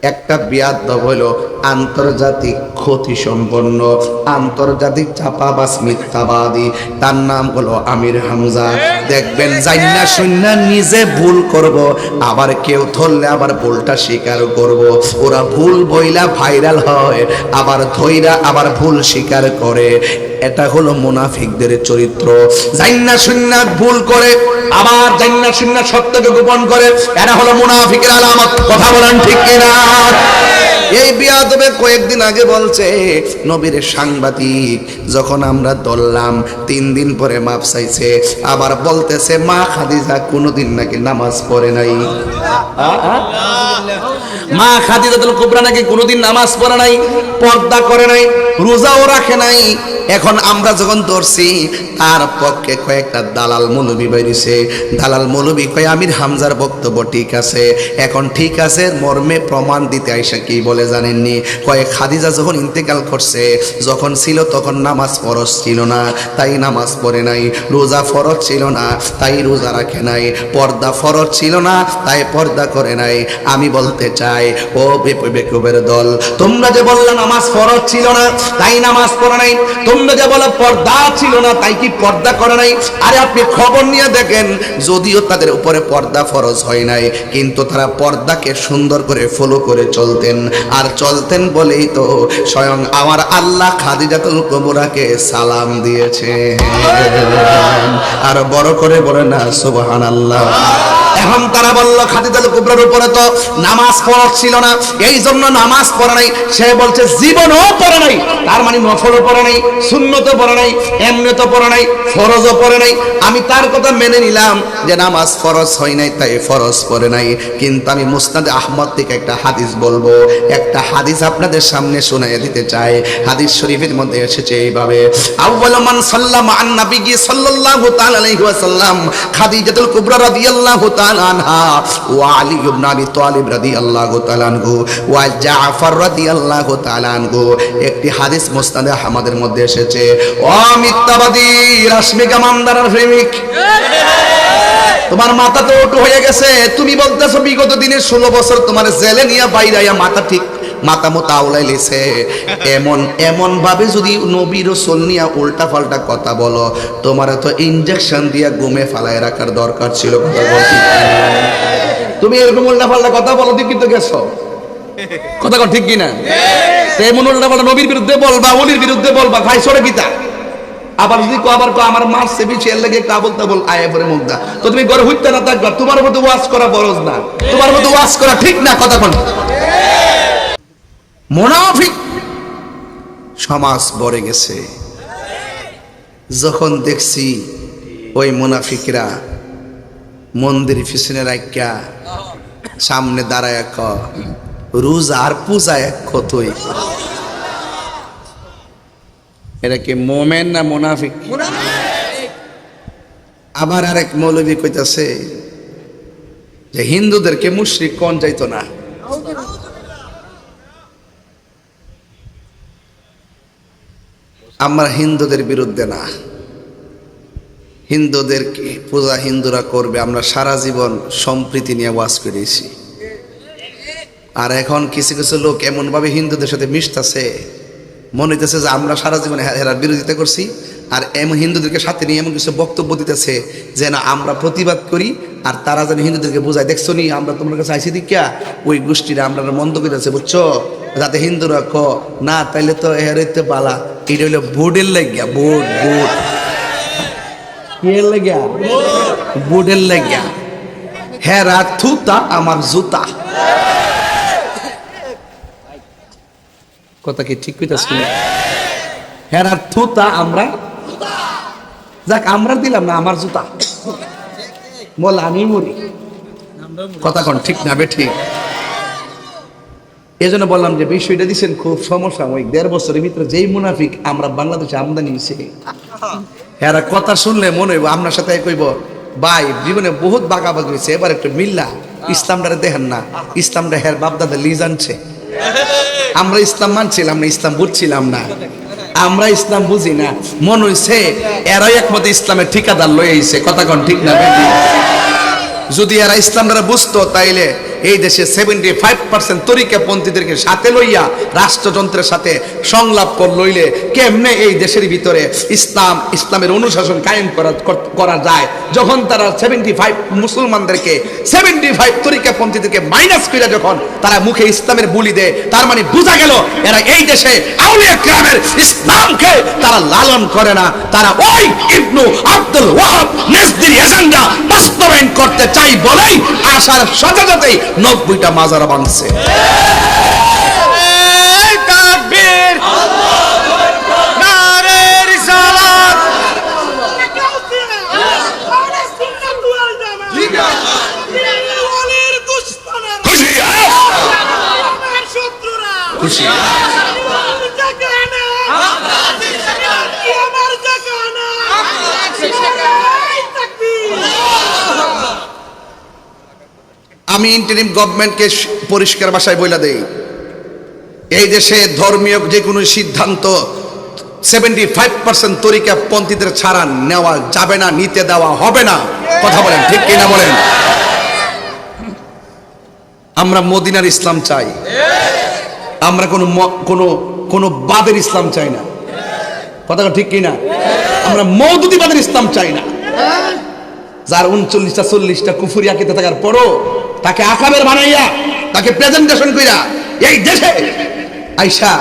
একটা বিয়াদব হলো আন্তর্জাতিক ক্ষতি সম্পন্ন, আন্তর্জাতিক চাপাবাজ মিথ্যাবাদী, তার নাম হলো আমির হামজা। দেখবেন জান্না শুন্না নিজে ভুল করব, আবার কেউ ধরলে আবার ভুলটা স্বীকার করব। ওরা ভুল বইলা ভাইরাল হয়, আবার ধইরা আবার ভুল স্বীকার করে। এটা হলো মুনাফিকদের চরিত্র। জান্না শুন্না ভুল করে আবার জান্না শুন্না সত্যকে গোপন করে, এটা হলো মুনাফিকের আলামত। কথা বলেন ঠিক কিনা? এই বিয়াদবে কয়েকদিন আগে বলছে নবীর সাংবাদিক যখন আমরা ধরলাম 3 দিন পরে মাপ চাইছে, আবার বলতেছে মা খাদিজা কোনোদিন নাকি নামাজ পড়ে নাই। মা খাদিজাতুল কুবরা নাকি কোনোদিন নামাজ পড়ে নাই, পর্দা করে নাই, রোজাও রাখে নাই। এখন আমরা যখন ধরছি তার পক্ষে কয়েকটা দালাল মৌলবী বেরিয়েছে। দালাল মৌলবী কয় আমির হামজার বক্তব্য ঠিক আছে। এখন ঠিক আছে মর্মে প্রমাণ দিতে আইসা কি বলে জানেননি? কয়েক খাদিজা যখন ইন্তেকাল করছে, যখন ছিল তখন নামাজ ফরজ ছিল না, তাই নামাজ পড়ে নাই। রোজা ফরজ ছিল না, তাই রোজা রাখে নাই। পর্দা ফরজ ছিল না, তাই পর্দা করে নাই। আমি বলতে চাই ও বেকুবের দল, তোমরা যে বললে নামাজ ফরজ ছিল না তাই নামাজ পড়ে নাই, তোমরা যে বলে পর্দা ছিল না তাই কি পর্দা করে নাই? আরে আপনি খবর নিয়ে দেখেন, যদিও তাদের উপরে পর্দা ফরজ হয় নাই, কিন্তু তারা পর্দাকে সুন্দর করে ফলো করে চলতেন। আর চলতেন বলেই তো স্বয়ং আমার আল্লাহ খাদিজাতুল কুবরাকে সালাম দিয়েছে। আর বড় করে বলে না সুবহানাল্লাহ। এখন তারা বলল খাদিজাতুল কুবরার উপরে তো নামাজ ফরজ ছিল না, এই জন্য নামাজ পড়ে নাই। সে বলছে জীবনও পড়ে নাই, তার মানে নফলও পড়ে নাই, সুন্নতও পড়ে নাই, এমনিতেও পড়ে নাই, ফরজও পড়ে নাই। আমি তার কথা মেনে নিলাম যে নামাজ ফরজ হয় নাই তাই ফরজ পড়ে নাই, কিন্তু আমি মুসনাদে আহমদ থেকে একটা হাদিস বলবো। একটা হাদিস আপনাদের সামনে শোনাইয়া দিতে চাই। হাদিস শরীফের মধ্যে এসেছে এইভাবে, আউয়ালু মান সাল্লামা আন নবী সাল্লাল্লাহু তাআলা আলাইহি ওয়াসাল্লাম খাদিজাতুল কুবরা রাদিয়াল্লাহু তাআলা আনহা ওয়া আলী ইবনে আবি তালিব রাদিয়াল্লাহু তাআলা আনহু ওয়া জাফর রাদিয়াল্লাহু তাআলা আনহু। একটি হাদিস মুসনাদে আহমদের মধ্যে এসেছে। ও মিথ্যাবাদী রাশমিকা মামদারার প্রেমিক, তোমার মাথা তো ওটো হয়ে গেছে। তুমি বলতেছো বিগত দিনের 16 বছর তোমার জেলে নিয়ে বাইরাইয়া মাথা ঠিক মাথা মতো আউলাই লেছে। এমন ভাবে যদি নবী রাসূল নিয়ে উল্টা পাল্টা কথা বলো, তোমার তো ইনজেকশন দিয়া গুমে ফালায় রাখার দরকার ছিল। কথা বলছি, তুমি এরকম উল্টা পাল্টা কথা বলো তুমি কিন্তু গেছো। কথা কন ঠিক কিনা? এমন উল্টা পাল্টা নবীর বিরুদ্ধে বলবা, ওলির বিরুদ্ধে বলবা, ভাই সরে গীতা। আবার যদি আবার আমার মারছে বেশি এর লাগে কাবল তাবল আয়ে পরে মুগ্ধা, তো তুমি ঘরে হইতে না থাকবা। তোমার মতো ওয়াজ করা ফরজ না, তোমার মতো ওয়াজ করা ঠিক না। কথা কোন মুনাফিক সমাজ ভরে গেছে। যখন দেখছি ওই মুনাফিকরা মন্দির পিছনে রাখিয়া সামনে দাঁড়ায় রোজা আর পূজা এক কতই, এটা কি মোমেন না মুনাফিক? আবার আরেক মৌলবী কইতাছে যে হিন্দুদেরকে মুশরিক কোন যাইতো না। আমরা হিন্দুদের বিরুদ্ধে না, হিন্দুদেরকে পূজা হিন্দুরা করবে, আমরা সারা জীবন সম্প্রীতি নিয়ে ওয়াজ করেছি। আর এখন কিছু কিছু লোক এমন ভাবে হিন্দুদের সাথে মিশতেছে, মনে হইতেছে যে আমরা সারা জীবন এরার বিরোধিতা করছি, আর এমন হিন্দুদেরকে সাথে নিয়ে এমন কিছু বক্তব্য দিতেছে যে না আমরা প্রতিবাদ করি, আর তারা যেন হিন্দুদেরকে বোঝায় দেখছো নি আমরা তোমার কাছে আইসি দিকা ওই গোষ্ঠীরা আমরা মন্দ করেছে, বুঝছো, যাতে হিন্দুরা ক না তাইলে তো এর বালা। এটা হইলো বোর্ডের লাগিয়া, বোর্ড বোর্ড লাগিয়া, বোর্ডের লাগিয়া। হেরা থুতা আমার জুতা। কথা কি ঠিক কইতাছি? হেরার থুতা আমরা, যাক আমরা দিলাম না আমার জুতা, বল আমি মরি। কথা কোন ঠিক না বে ঠিক? এই জন্য বললাম যে বিষয়টা দিচ্ছেন খুব সমসাময়িক। 1.5 বছরের ভিতরে যেই মুনাফিক আমরা বাংলাদেশে আমদানি হয়েছে, হেরা কথা শুনলে মনে হইব আপনার সাথে কইব ভাই জীবনে বহুত বাগাবাগি হয়েছে, এবার একটু মিল্লা ইসলামটারে দেখেন না, ইসলামটা হের বাপদাদা লিজ আনছে। আমরা ইসলাম মানছিলাম না, ইসলাম বুঝছিলাম না, আমরা ইসলাম বুঝি না। মন হইছে এরাই একমতে ইসলামের ঠিকাদার লয়ে আইছে। কথা কোন ঠিক না? যদি এরা ইসলামটা বুঝতো তাইলে এই দেশে 75% তরিকাপন্থীদেরকে সাথে লইয়া রাষ্ট্রযন্ত্রের সাথে সংলাপ লইলে কেমনে এই দেশের ভিতরে ইসলামের অনুশাসন কায়েম করা যায়, যখন তারা 75 মুসলমানদেরকে 75 তরিকাপন্থীদেরকে মাইনাস করে যখন তারা মুখে ইসলামের বুলি দেয়, তার মানে বোঝা গেল এরা এই দেশে আউলিয়া কেরামের ইসলামকে তারা লালন করে না, তারা ওই ইবনু আব্দুল ওয়াহাব নেজদির এজেন্ডা বাস্তবায়ন করতে চাই বলেই আসার সাথে সাথেই 90টা মাজার ভাঙছে। তাকবীর, নারে রিসালাত। খুশি আমি ইন্টারিম গভর্নমেন্টকে পরিষ্কার ভাষায় বলে দেই, এই দেশে ধর্মীয় যে কোনো সিদ্ধান্ত 75% তরিকাপন্থীদের ছাড়া নেওয়া যাবে না, নিতে দেওয়া হবে না। কথা বলেন ঠিক কিনা বলেন? আমরা মদিনার ইসলাম চাই, আমরা কোনো বাদের ইসলাম চাই না। কথা ঠিক কিনা? আমরা মওদুদিবাদের ইসলাম চাই না, যার 39টা 40টা কুফরি আকিদা থাকার পরও তাকে আকাবের বানাইয়া তাকে প্রেজেন্টেশন কইরা এই দেশে আইসা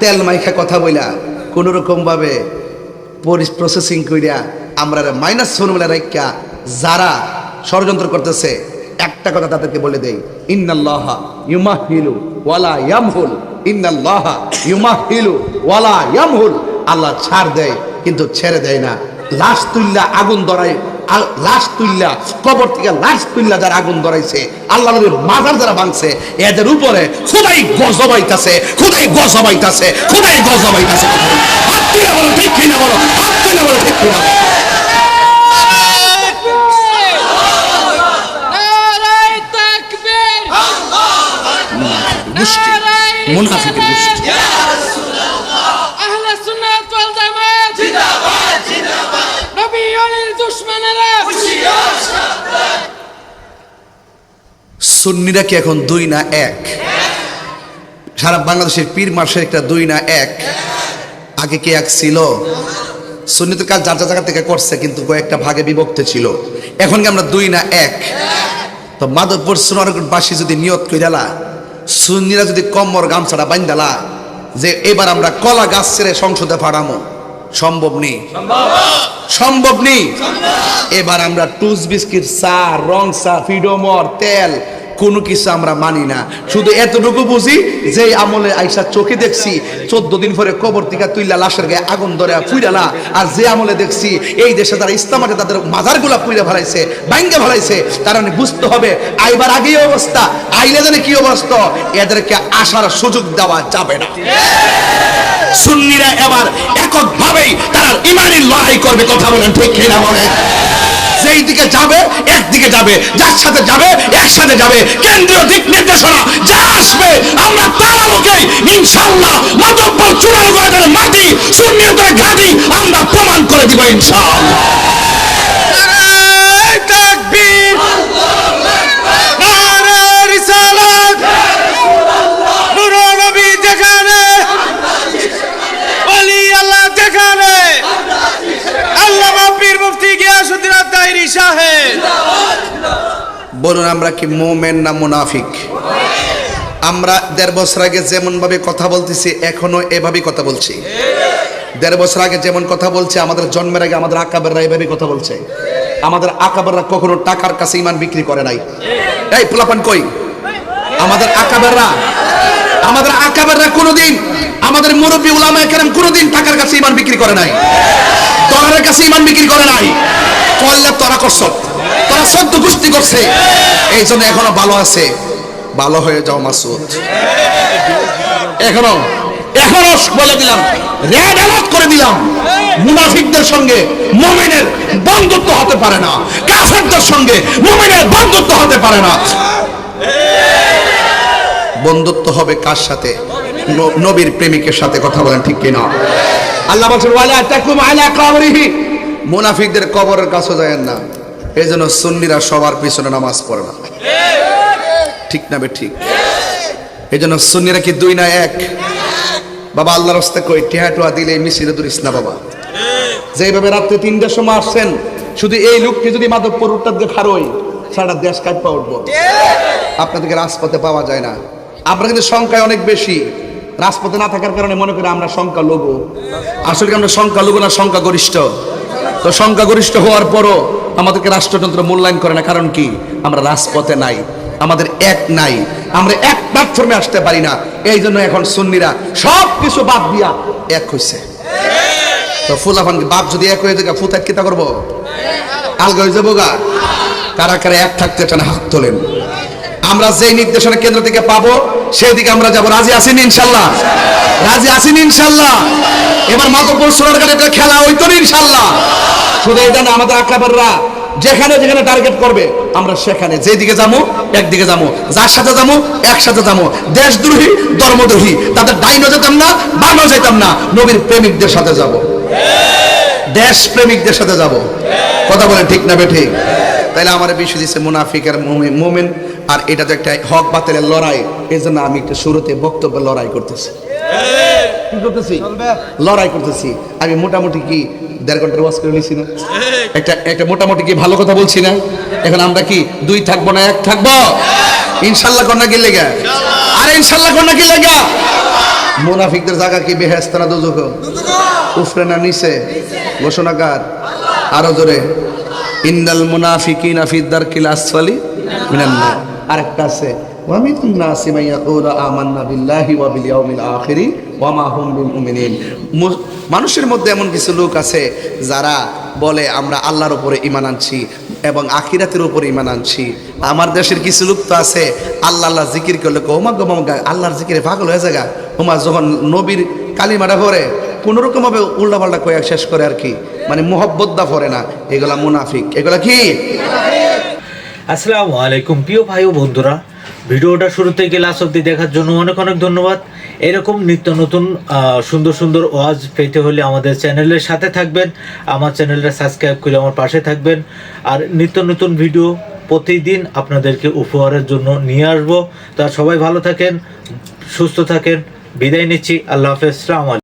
তেল মাইখা কথা বইলা কোন রকম ভাবে প্রসেসিং কইরা আমরা মাইনাস ফর্মুলা রাইখা যারা ষড়যন্ত্র করতেছে, একটা কথা তাদেরকে বলে দেই, ইন্নাল্লাহা ইউমাহিলু ওয়ালা ইয়ামহুল, ইন্নাল্লাহা ইউমাহিলু ওয়ালা ইয়ামহুল। আল্লাহ ছাড় দেয় কিন্তু ছেড়ে দেয় না। লাশ তুল্লা আগুন ধরায়, লাশ তুল্লা কবর থেকে লাশ তুল্লা যারা আগুন ধরাইছে, আল্লাহ নবীর মাজার যারা ভাঙছে, এদের উপরে খোদাই গজবাইতাছে, খোদাই গজবাইতাছে, খোদাই গজবাইতাছে। হাত তুলে বলো ঠিক কিনা বলো, হাত তুলে বলো ঠিক কিনা। মুনাফিকের গোষ্ঠী। আহলে সুন্নাত ওয়াল জামাত জিন্দাবাদ জিন্দাবাদ। নবী ওয়ালির দুশমনেরা হুঁশিয়ার সাবধান। সুন্নিরা কি এখন 2 না 1? সারা বাংলাদেশের পীর মার্শাল একটা 2 না 1? আগে কি 1 ছিল? সুন্নিদের কাজ যার জায়গা থেকে করছে, কিন্তু কয়েকটা ভাগে বিভক্ত ছিল। এখন কি আমরা 2 না 1? তো মাধবপুর সোনারগঞ্জবাসী যদি নিয়ত কইরালা, সুন্নিরা যদি কম্বর গামছাটা বাইন্দালা যে এবার আমরা কলা গাছ ছেড়ে সংসদে ফাড়ামো, সম্ভব নেই, সম্ভব নেই। এবার আমরা টুস বিস্কিট, চা, রং চা, ফিডোমর, তেল কোনো কিছু আমরা মানি না। শুধু এতটুকু বুঝি যে আমলে আইসা চোখে দেখছি 14 দিন পরে কবর থেকে তুইলা লাশের গায়ে আগুন ধরে ফুইরালা, আর যে আমলে দেখছি এই দেশে তারা ইসলামাতে তাদের মাজারগুলা পুইরা ফেলাইছে, ভাঙ্গে ফেলাইছে, তার মানে বুঝতে হবে আইবার আগেই অবস্থা, আইলে জানে কি অবস্থা, এদেরকে আসার সুযোগ দেওয়া যাবে না। সুন্নিরা এবার এককভাবেই তারা ইমানি লড়াই করবে। কথা বলেন ঠিক কিনা বলেন? যেই দিকে যাবে একদিকে যাবে, যার সাথে যাবে একসাথে যাবে। কেন্দ্রীয় দিক নির্দেশনা যা আসবে আমরা তার আলোকে ইনশাআল্লাহ মাধবপুর চূড়াগড়ের মাটি সুন্নিয়তের ঘাঁটি আমরা প্রমাণ করে দিব ইনশাআল্লাহ। নারে তাকবীর, নারে রিসালাত। নূর নবী যেখানে, ওলি আল্লাহ যেখানে, আল্লামা পীর মুফতি গিয়াসউদ্দিন আত-তাহিরি সাহেব। বলুন আমরা কি মুমিন না মুনাফিক? আমরা 1.5 বছর আগে যেমন ভাবে কথা বলতেছি এখনো এভাবেই কথা বলছি। 1.5 বছর আগে যেমন কথা বলছে, আমাদের জন্মের আগে আমাদের আকাবেররা এভাবেই কথা বলছে। আমাদের আকাবেররা কখনো টাকার কাছে ঈমান বিক্রি করে নাই। এই পোলাপান কই? আমাদের আকাবেররা কোনোদিন, আমাদের মুরব্বী উলামায়ে কেরাম কোনোদিন টাকার কাছে ঈমান বিক্রি করে নাই, ডলারের কাছে ঈমান বিক্রি করে নাই। করলে তোরা করছ, তোরা 14 গোষ্ঠী করছে, এই জন্য এখনো ভালো আছে। ভালো হয়ে যাও মাসুদ। এখনো বলে দিলাম, রেড অ্যালার্ট করে দিলাম, মুনাফিকদের সঙ্গে মুমিনের বন্ধুত্ব হতে পারে না, কাফেরদের সঙ্গে মুমিনের বন্ধুত্ব হতে পারে না। বন্ধুত্ব হবে কার সাথে? নবীর প্রেমিকের সাথে। কথা বলেন ঠিক কিনা? আল্লাহ বলেন ওয়ালা তাকুম আলা কবরিহি, মুনাফিকদের কবরের কাছে যায়েন না। এই জন্য সুন্নিরা সবার পিছনে নামাজ পড়ে না। ঠিক না বে ঠিক? এই জন্য সুন্নিরা কি দুই না এক? বাবা আল্লাহর রাস্তায় কই টিহাটুয়া দিলে মিছিলে দূরিস না বাবা। যেভাবে রাত্রে 3টার সময় আসছেন, শুধু এই লোককে যদি মাধবপুর উত্তর দিয়ে খারোই, সারা দেশ কাঁপা উঠবো। আপনাদেরকে রাজপথে পাওয়া যায় না। আমরা কিন্তু সংখ্যায় অনেক বেশি, রাজপথে না থাকার কারণে মনে করি আমরা সংখ্যা লঘু। আসলে কি আমরা সংখ্যা লঘু না সংখ্যা গরিষ্ঠ? তো সংখ্যা গরিষ্ঠ হওয়ার পরও আমাদেরকে রাষ্ট্রযন্ত্র মূল্যায়ন করে না। কারণ কি? আমরা রাজপথে নাই, আমাদের এক নাই, আমরা এক প্ল্যাটফর্মে আসতে পারি না। এই জন্য এখন সুন্নিরা সব কিছু বাদ দিয়া এক হয়েছে। তো ফুলাফান বাপ যদি এক হয়ে যায়, ফুতার কিতা করবো? আলগা হয়ে যাবো গা। কারা কারা এক থাকতে চান হাত তোলেন। আমরা যেই নির্দেশনা কেন্দ্র থেকে পাবো সেই দিকে আমরা যাবো। রাজি আছেন ইনশাল্লাহ? রাজি আছেন ইনশাল্লাহ? এবার মাধবপুর সোনারঘাটে একটা খেলা হইতো ইনশাল্লাহ। শুধু এটা না, আমাদের আকাবাররা যেখানে যেখানে টার্গেট করবে আমরা সেখানে যেদিকে যাবো একদিকে যাবো, যার সাথে যাবো একসাথে যাবো। দেশদ্রোহী ধর্মদ্রোহী তাদের ডাইনও যেতাম না, বামও যেতাম না, নবীর প্রেমিকদের সাথে যাব, দেশ প্রেমিকদের সাথে যাব। কথা বলেন ঠিক না বে ঠিক? তাইলে আমার বিষয় দিচ্ছে মুনাফিক আর মুমিন, আর এটা তো একটা হক বাতিলের লড়াই। এই জন্য আমি একটু শুরুতে বক্তব্যে লড়াই করতেছি। কি করতেছি? লড়াই করতেছি। আমি মোটামুটি কি 1.5 ঘন্টার ওয়াজ করে নিছি না? একটা মোটামুটি কি ভালো কথা বলছি না? এখন আমরা কি 2 থাকবো না 1 থাকবো? ইনশাল্লাহ কন্যা কি লেগা? আরে ইনশাল্লাহ কন্যা কি লেগা? মুনাফিকদের জায়গা কি বেহেশত না দোজখ? উফরে না নিচে? ঘোষণাকার আরো জোরে, ইন্নাল মুনাফিকিনা ফি দারকিল আসফালি মিনান নার। আরেকটা আছে, ওয়া মিনান নাসি মান ইয়াকুলু আমান্না বিল্লাহি ওয়া বিল ইয়াউমিল আখিরি ওয়া মা হুম বিমুমিনিন। মানুষের মধ্যে এমন কিছু লোক আছে যারা বলে আমরা আল্লাহর উপরে ঈমান আনছি এবং আখিরাতের উপরে ঈমান আনছি। আমার দেশের কিছু লোক তো আছে আল্লাহ আল্লাহ জিকির করলে ওমা গো মামা আল্লাহর জিকিরে পাগল হয়ে যায়। ওমা যখন নবীর কালিমাটা পড়ে কোনোরকম ভাবে উল্টাপাল্টা কয়ে শেষ করে আর কি, মানে মোহব্বতটা পড়ে না। এগুলা মুনাফিক। এগুলা কি? আসসালামু আলাইকুম প্রিয় ভাই ও বন্ধুরা, ভিডিওটা শুরু থেকে লাস্ট অবধি দেখার জন্য অনেক অনেক ধন্যবাদ। এরকম নিত্য নতুন সুন্দর সুন্দর ওয়াজ পেতে হলে আমাদের চ্যানেলের সাথে থাকবেন, আমার চ্যানেলটা সাবস্ক্রাইব করে আমার পাশে থাকবেন। আর নিত্য নতুন ভিডিও প্রতিদিন আপনাদেরকে উপহারের জন্য নিয়ে আসবো। তা সবাই ভালো থাকেন, সুস্থ থাকেন, বিদায় নিচ্ছি। আল্লাহ হাফেজ। আসসালামু আলাইকুম।